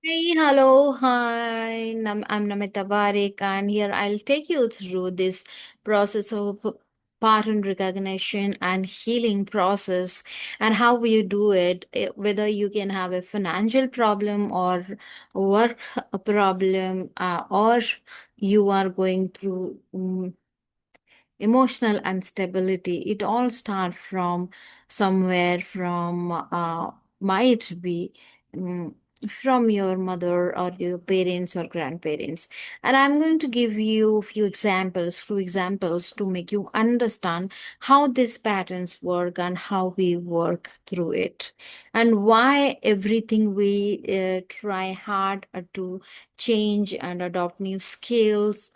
Hey, hello, hi. I'm Namita Barik, and here I'll take you through this process of pattern recognition and healing process and how we do it. Whether you can have a financial problem or work problem, or you are going through emotional instability. It all starts from somewhere from might be mm, from your mother or your parents or grandparents. And I'm going to give you a few examples, two examples, to make you understand how these patterns work and how we work through it, and why everything we try hard to change and adopt new skills.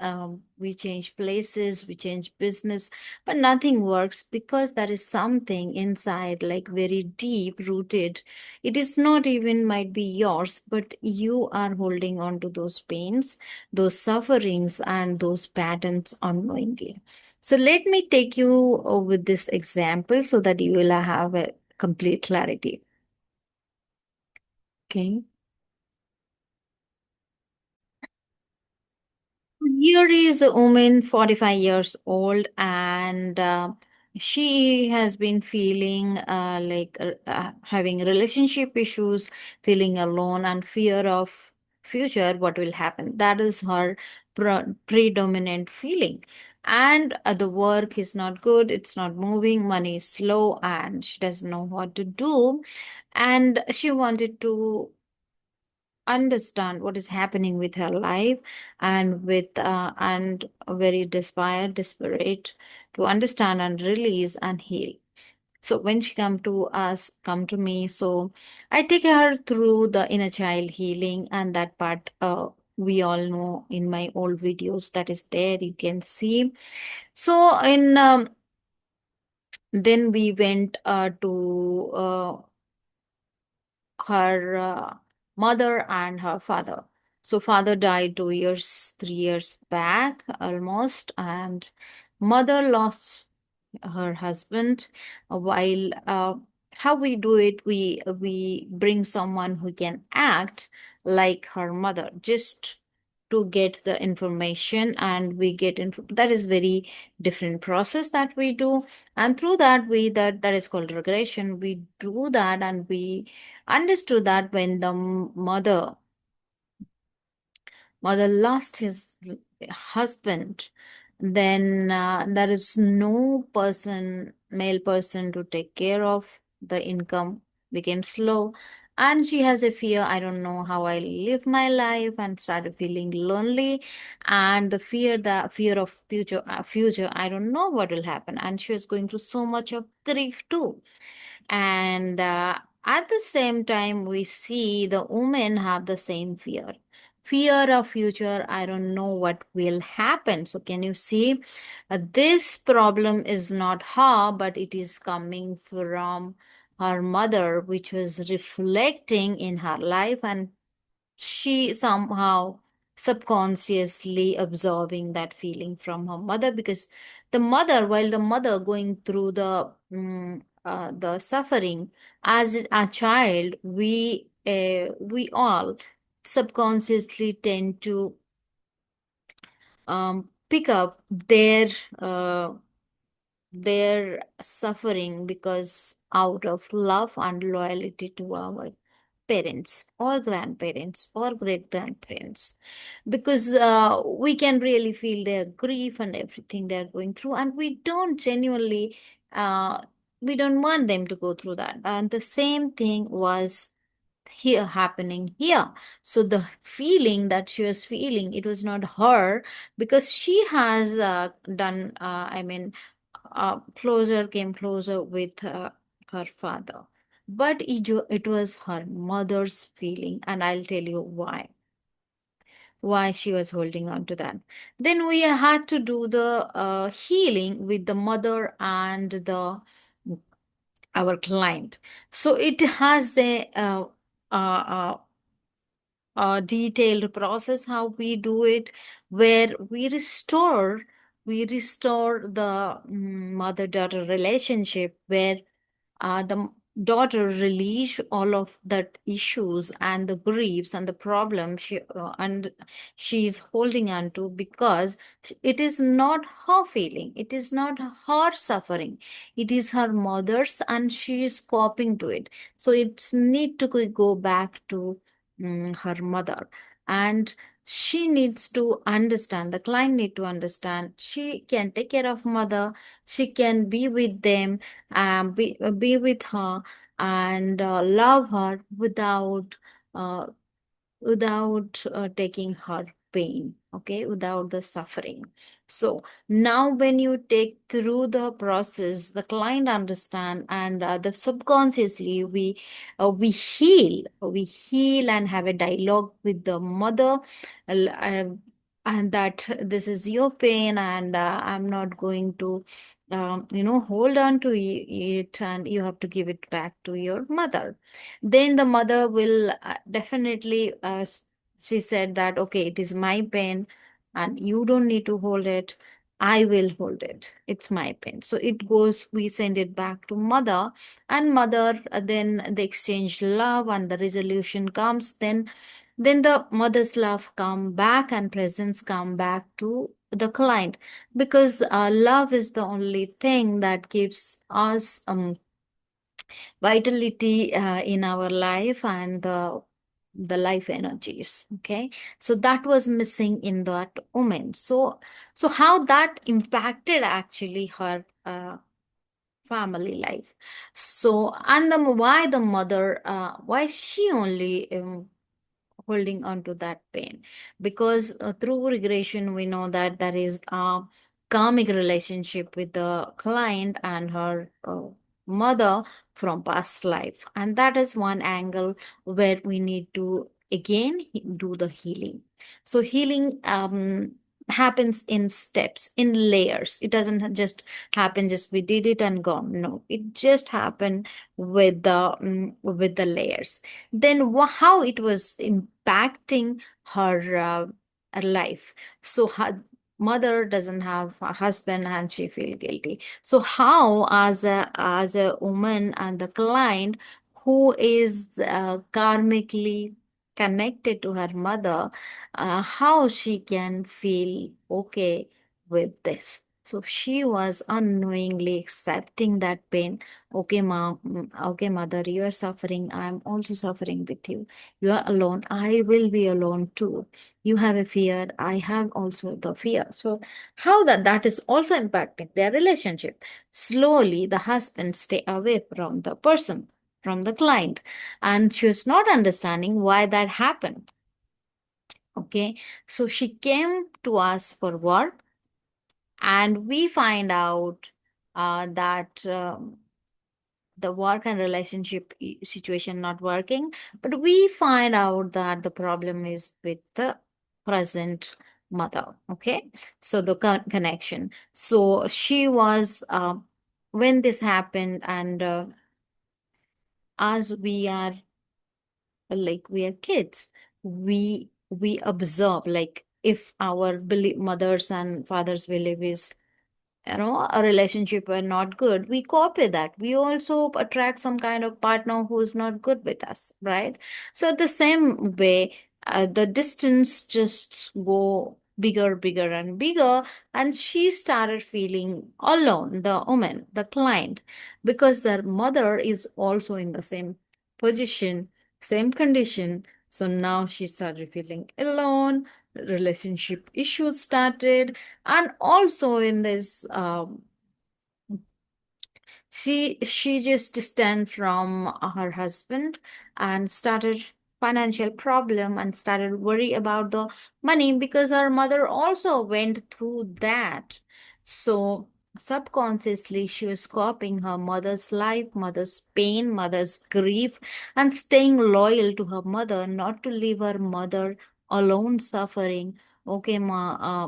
We change places, we change business, but nothing works because there is something inside, like very deep rooted. It is not even might be yours, but you are holding on to those pains, those sufferings, and those patterns unknowingly. So let me take you with this example so that you will have a complete clarity. Okay. Here is a woman, 45 years old, and she has been feeling having relationship issues, feeling alone, and fear of future, what will happen. That is her predominant feeling. And the work is not good, it's not moving, money is slow, and she doesn't know what to do. And she wanted to understand what is happening with her life, and with and very desperate to understand and release and heal. So when she come to me, so I take her through the inner child healing, and that part we all know in my old videos that is there, you can see. So in then we went to her mother and her father. So father died 2 years, 3 years back almost, and mother lost her husband. While how we do it, we bring someone who can act like her mother, just to get the information, and we get info. That is very different process that we do, and through that we that is called regression. We do that, and we understood that when the mother lost his husband, then there is no person, male person, to take care of. The income became slow, and she has a fear, I don't know how I live my life, and started feeling lonely. And the fear of future, I don't know what will happen, and she was going through so much of grief too. And at the same time, we see the women have the same fear of future. I don't know what will happen. So can you see, this problem is not her, but it is coming from her mother, which was reflecting in her life, and she somehow subconsciously absorbing that feeling from her mother, because the mother, while the mother going through the suffering, as a child, we all subconsciously tend to pick up uh, their suffering, because out of love and loyalty to our parents or grandparents or great grandparents, because we can really feel their grief and everything they're going through, and we don't genuinely uh, we don't want them to go through that. And the same thing was here happening here. So the feeling that she was feeling, it was not her, because she has done I mean closer came closer with her father, but it was her mother's feeling, and I'll tell you why she was holding on to that. Then we had to do the healing with the mother and the our client. So it has uh, a detailed process how we do it, where we restore the mother daughter relationship, where the daughter release all of that issues and the griefs and the problems and she's holding on to, because it is not her feeling, it is not her suffering, it is her mother's, and she is coping to it. So it's need to go back to her mother, and she needs to understand, the client need to understand, she can take care of mother, she can be with them, be with her, and love her uh, without taking her pain, okay, without the suffering. So now when you take through the process, the client understand, and the subconsciously we heal and have a dialogue with the mother, and that this is your pain, and I'm not going to hold on to it, and you have to give it back to your mother. Then the mother will definitely she said that, okay, it is my pain and you don't need to hold it, I will hold it, it's my pain. So it goes, we send it back to mother, and mother then they exchange love and the resolution comes. Then the mother's love come back and presence come back to the client, because love is the only thing that gives us vitality in our life, and the life energies. Okay, so that was missing in that woman. So how that impacted actually her family life. So, and why the mother, why she only holding on to that pain, because through regression we know that there is a karmic relationship with the client and her mother from past life, and that is one angle where we need to again do the healing. So healing happens in steps, in layers. It doesn't just happen just we did it and gone. No, it just happened with the layers. Then how it was impacting her life. So her mother doesn't have a husband and she feel guilty. So how, as a woman and the client who is karmically connected to her mother, how she can feel okay with this. So she was unknowingly accepting that pain. Okay, mom. Okay, mother, you are suffering. I'm also suffering with you. You are alone. I will be alone too. You have a fear. I have also the fear. So, how that is also impacting their relationship. Slowly, the husband stay away from the person, from the client, and she was not understanding why that happened. Okay, so she came to us for work, and we find out that. The work and relationship situation not working, but we find out that the problem is with the present mother. Okay, so the connection. So she was when this happened, and as we are like we are kids, we observe, like if our belief, mothers and fathers belief is a relationship are not good, we copy that, we also attract some kind of partner who's not good with us, right? So the same way, the distance just go bigger and bigger, and she started feeling alone, the woman, the client, because their mother is also in the same position, same condition. So now she started feeling alone, relationship issues started, and also in this she just distanced from her husband and started financial problem and started worry about the money, because her mother also went through that. So subconsciously she was copying her mother's life, mother's pain, mother's grief, and staying loyal to her mother, not to leave her mother alone suffering. Okay, ma,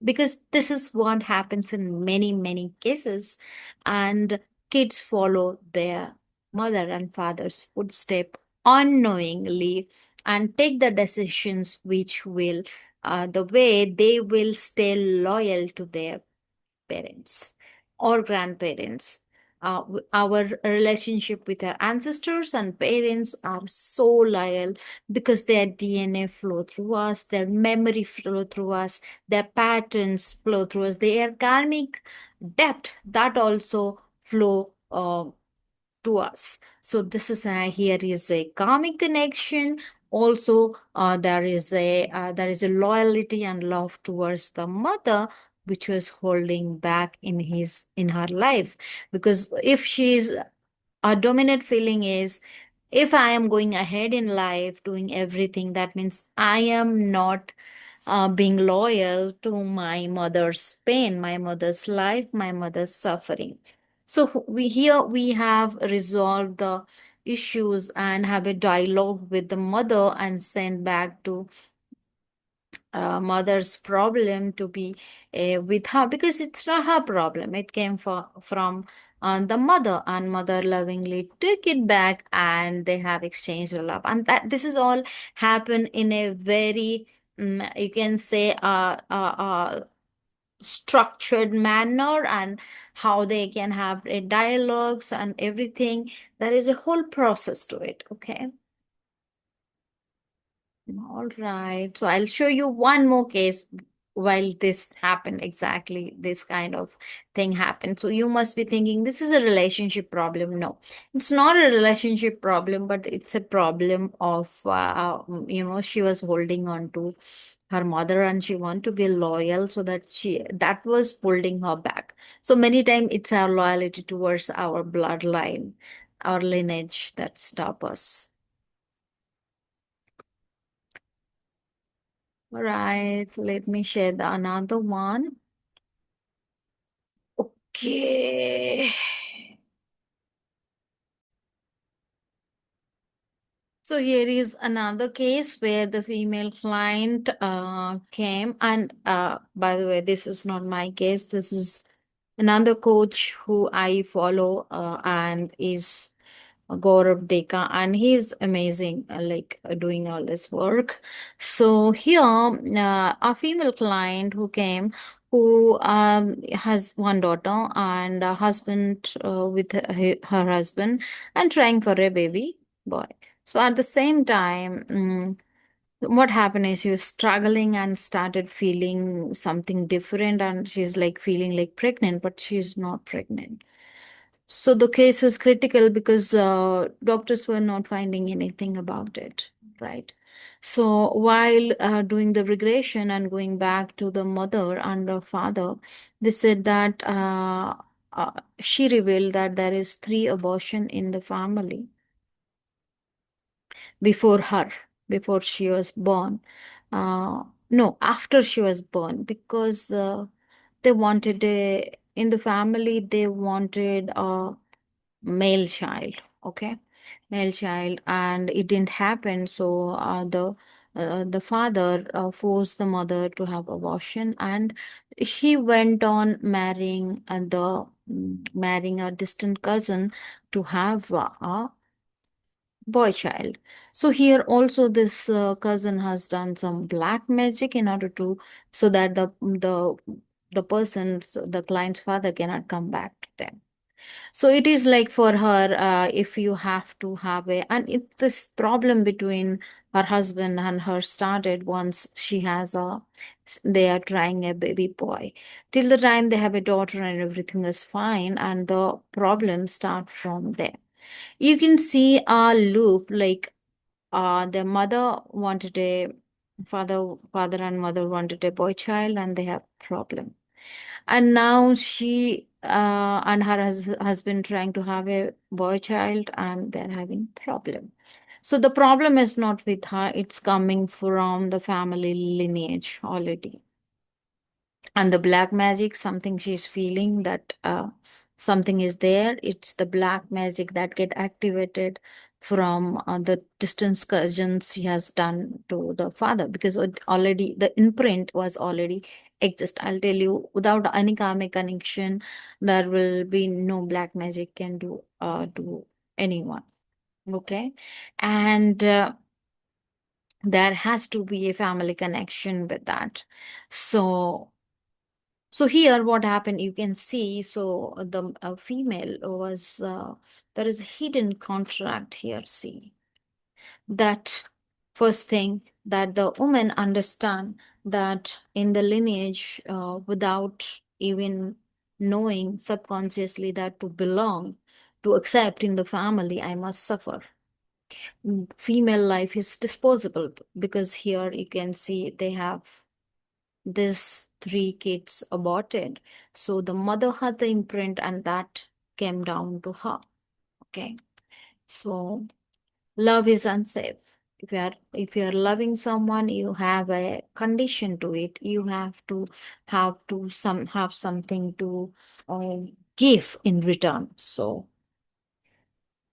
because this is what happens in many cases, and kids follow their mother and father's footstep unknowingly and take the decisions which will the way they will stay loyal to their parents or grandparents. our relationship with our ancestors and parents are so loyal because their DNA flow through us, their memory flow through us, their patterns flow through us, their karmic depth that also flow to us. So this is here is a karmic connection. Also, there is a loyalty and love towards the mother, which was holding back in her life. Because if she's a dominant feeling is, if I am going ahead in life doing everything, that means I am not being loyal to my mother's pain, my mother's life, my mother's suffering. So we have resolved the issues and have a dialogue with the mother and send back to mother's problem to be with her, because it's not her problem. It came from the mother, and mother lovingly took it back, and they have exchanged love. And that this is all happened in a very, you can say, structured manner, and how they can have a dialogues and everything. There is a whole process to it. Okay. All right. So I'll show you one more case while this happened, exactly this kind of thing happened. So you must be thinking this is a relationship problem. No, it's not a relationship problem, but it's a problem of, she was holding on to her mother and she want to be loyal, so that was holding her back. So many times it's our loyalty towards our bloodline, our lineage that stop us. All right, so let me share the another one. Okay. So here is another case where the female client came, and by the way, this is not my case. This is another coach who I follow, and is Gaurav Deka, and he's amazing, doing all this work. So here, a female client who came, who has one daughter and a husband, with her husband, and trying for a baby boy. So at the same time, what happened is she was struggling and started feeling something different, and she's like feeling like pregnant, but she's not pregnant. So the case was critical because doctors were not finding anything about it, right? So while doing the regression and going back to the mother and the father, they said that she revealed that there is three abortion in the family before her, before she was born. No, after she was born, because they wanted in the family, they wanted a male child. Okay, male child, and it didn't happen. So the father forced the mother to have abortion, and he went on marrying a distant cousin to have a boy child. So here also this cousin has done some black magic in order to, so that the person's, the client's father cannot come back to them. So it is like for her, if you have to have and this problem between her husband and her started once she has they are trying a baby boy. Till the time they have a daughter and everything is fine, and the problems start from there. You can see a loop, like the mother wanted a father and mother wanted a boy child, and they have problem. And now she and her husband trying to have a boy child, and they're having problem. So the problem is not with her, it's coming from the family lineage already. And the black magic, something she's feeling that something is there. It's the black magic that get activated from the distance cousins she has done to the father, because already the imprint was already exist. I'll tell you, without any karmic connection, there will be no black magic can do to anyone. Okay. And there has to be a family connection with that. So So here what happened, you can see, so the female was, there is a hidden contract here, see. That first thing, that the woman understand that in the lineage, without even knowing subconsciously, that to belong, to accept in the family, I must suffer. Female life is disposable, because here you can see they have this three kids aborted. So the mother had the imprint, and that came down to her. Okay. So love is unsafe. If you are loving someone, you have a condition to it. You have something to uh, give in return. So,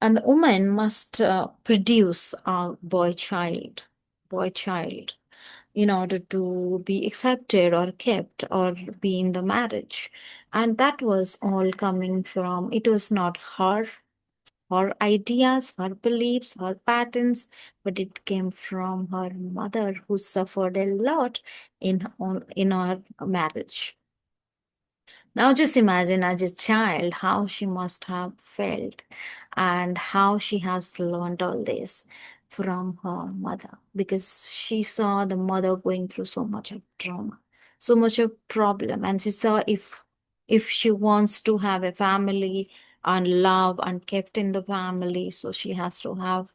and the woman must produce a boy child, in order to be accepted or kept or be in the marriage. And that was all coming from, it was not her ideas, her beliefs, her patterns, but it came from her mother, who suffered a lot in her marriage. Now just imagine, as a child, how she must have felt, and how she has learned all this from her mother, because she saw the mother going through so much of trauma, so much of problem, and she saw, if she wants to have a family and love and kept in the family, so she has to have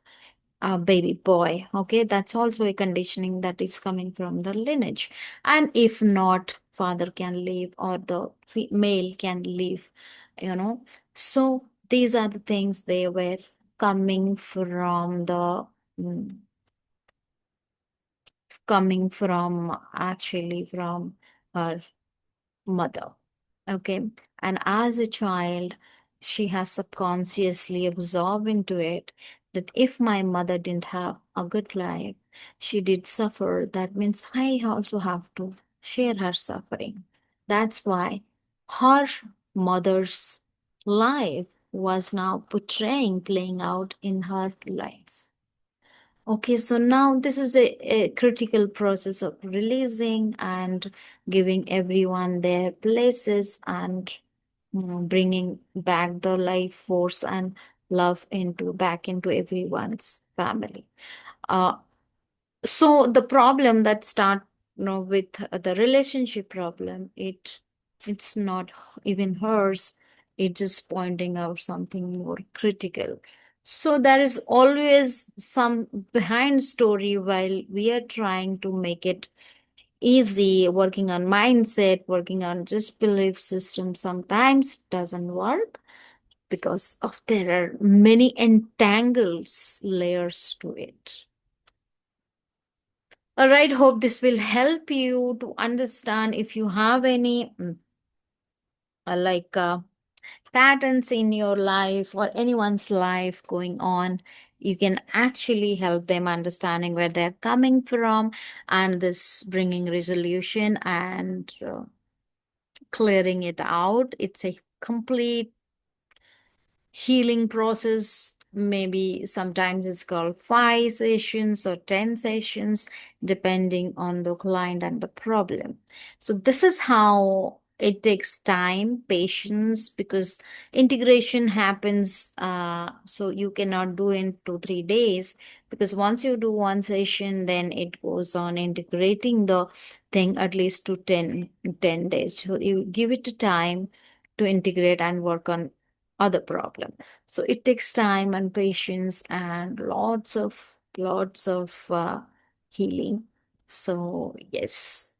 a baby boy. Okay, that's also a conditioning that is coming from the lineage. And if not, father can leave, or the male can leave, you know. So these are the things they were coming from the mm, coming from, actually, from her mother. Okay. And as a child, she has subconsciously absorbed into it that if my mother didn't have a good life, she did suffer. That means I also have to share her suffering. That's why her mother's life was now portraying, playing out in her life. Okay, so now this is a critical process of releasing and giving everyone their places, and bringing back the life force and love into back into everyone's family. Uh, so the problem that start, with the relationship problem, it's not even hers. It's just pointing out something more critical. So there is always some behind story, while we are trying to make it easy, working on mindset, working on just belief system. Sometimes doesn't work, because of there are many entangles layers to it. All right, hope this will help you to understand. If you have any like patterns in your life or anyone's life going on, you can actually help them understanding where they're coming from, and this bringing resolution and clearing it out. It's a complete healing process. Maybe sometimes it's called 5 sessions or 10 sessions, depending on the client and the problem. So this is how it takes time, patience, because integration happens. So you cannot do in 2 3 days, because once you do one session, then it goes on integrating the thing at least to 10 days. So you give it a time to integrate and work on other problem. So it takes time and patience and lots of healing. So yes,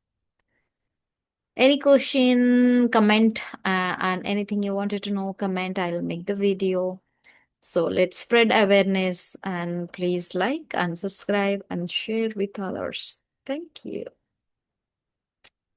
any question, comment, and anything you wanted to know, comment. I'll make the video. So let's spread awareness, and please like and subscribe and share with others. Thank you.